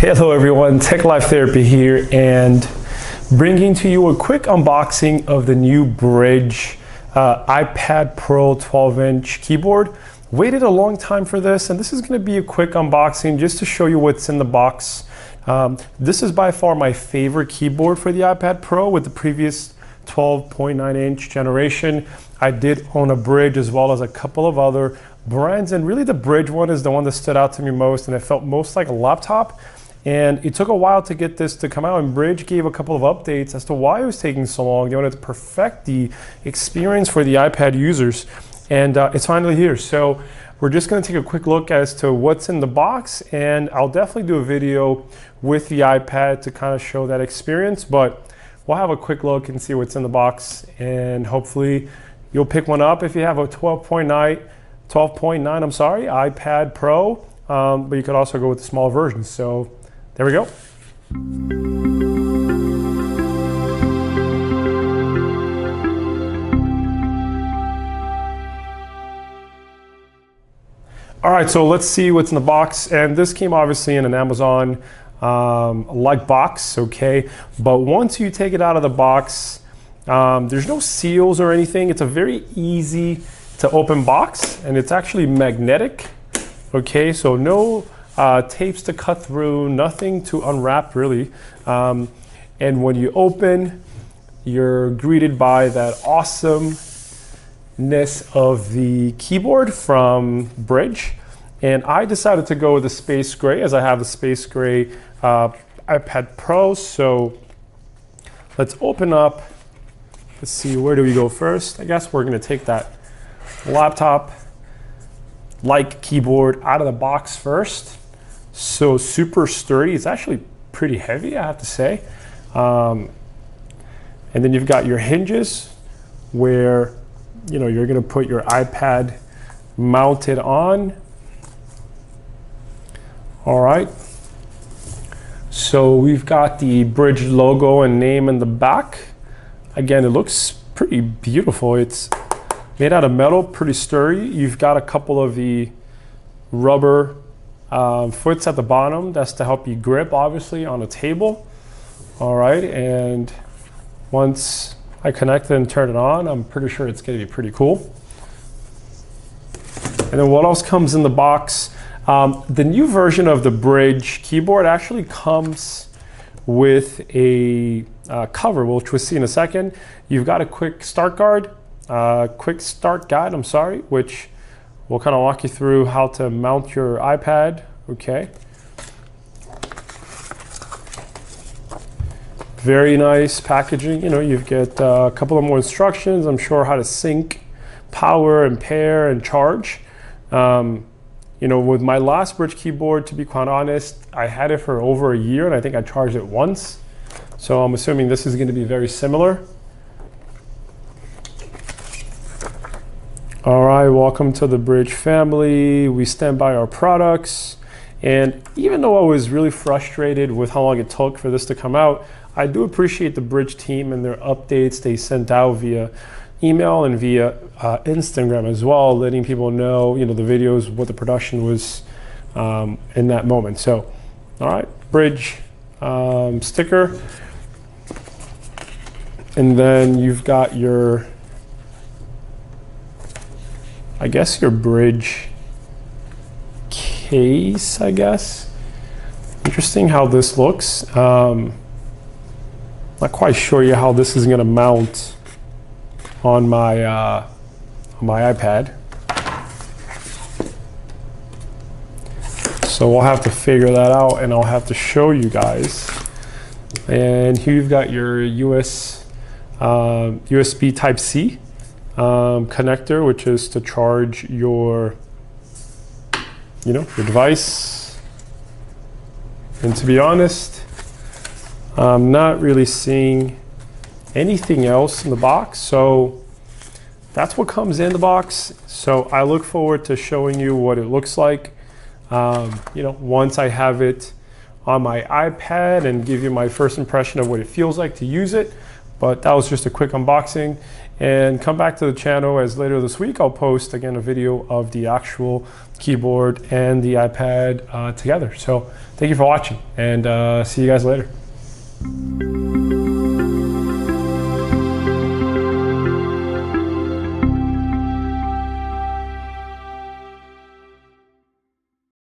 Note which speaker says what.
Speaker 1: Hello everyone, Tech Life Therapy here, and bringing to you a quick unboxing of the new Brydge iPad Pro 12-inch keyboard. Waited a long time for this, and this is going to be a quick unboxing just to show you what's in the box. This is by far my favorite keyboard for the iPad Pro. With the previous 12.9-inch generation, I did own a Brydge as well as a couple of other brands, and really the Brydge one is the one that stood out to me most, and it felt most like a laptop. And it took a while to get this to come out, and Brydge gave a couple of updates as to why it was taking so long. They wanted to perfect the experience for the iPad users, and it's finally here. So we're just going to take a quick look as to what's in the box, and I'll definitely do a video with the iPad to kind of show that experience, but we'll have a quick look and see what's in the box, and hopefully you'll pick one up if you have a 12.9 iPad Pro, but you could also go with the small version. So there we go. All right, so let's see what's in the box. And this came obviously in an Amazon like box, okay? But once you take it out of the box, there's no seals or anything. It's a very easy to open box, and it's actually magnetic, okay? So no tapes to cut through, nothing to unwrap really. And when you open, you're greeted by that awesomeness of the keyboard from Brydge. And I decided to go with the space gray, as I have the space gray iPad Pro. So let's open up. Let's see, where do we go first? I guess we're gonna take that laptop-like keyboard out of the box first. So super sturdy. It's actually pretty heavy, I have to say. And then you've got your hinges where you're going to put your iPad mounted on. All right. So we've got the Brydge logo and name in the back. Again, it looks pretty beautiful. It's made out of metal, pretty sturdy. You've got a couple of the rubber foots at the bottom. That's to help you grip, obviously, on a table. All right, and once I connect it and turn it on, I'm pretty sure it's going to be pretty cool. And then what else comes in the box? The new version of the Brydge keyboard actually comes with a cover, which we'll see in a second. You've got a quick start guide, which we'll kind of walk you through how to mount your iPad, okay? Very nice packaging. You've got a couple of more instructions, I'm sure, how to sync, power, and pair, and charge. With my last Brydge keyboard, to be quite honest, I had it for over a year, and I think I charged it once. So I'm assuming this is going to be very similar. All right, welcome to the Brydge family. We stand by our products. And even though I was really frustrated with how long it took for this to come out, I do appreciate the Brydge team and their updates they sent out via email and via Instagram as well, letting people know, the videos, what the production was in that moment. So, all right, Brydge sticker. And then you've got your, I guess, your Brydge case, I guess. Interesting how this looks. Not quite sure yet how this is going to mount on my iPad. So we'll have to figure that out, and I'll have to show you guys. And here you've got your USB Type-C connector, which is to charge your device. And to be honest, I'm not really seeing anything else in the box. So that's what comes in the box. So I look forward to showing you what it looks like, once I have it on my iPad, and give you my first impression of what it feels like to use it. But that was just a quick unboxing. And come back to the channel, as later this week I'll post again a video of the actual keyboard and the iPad together. So thank you for watching, and see you guys later.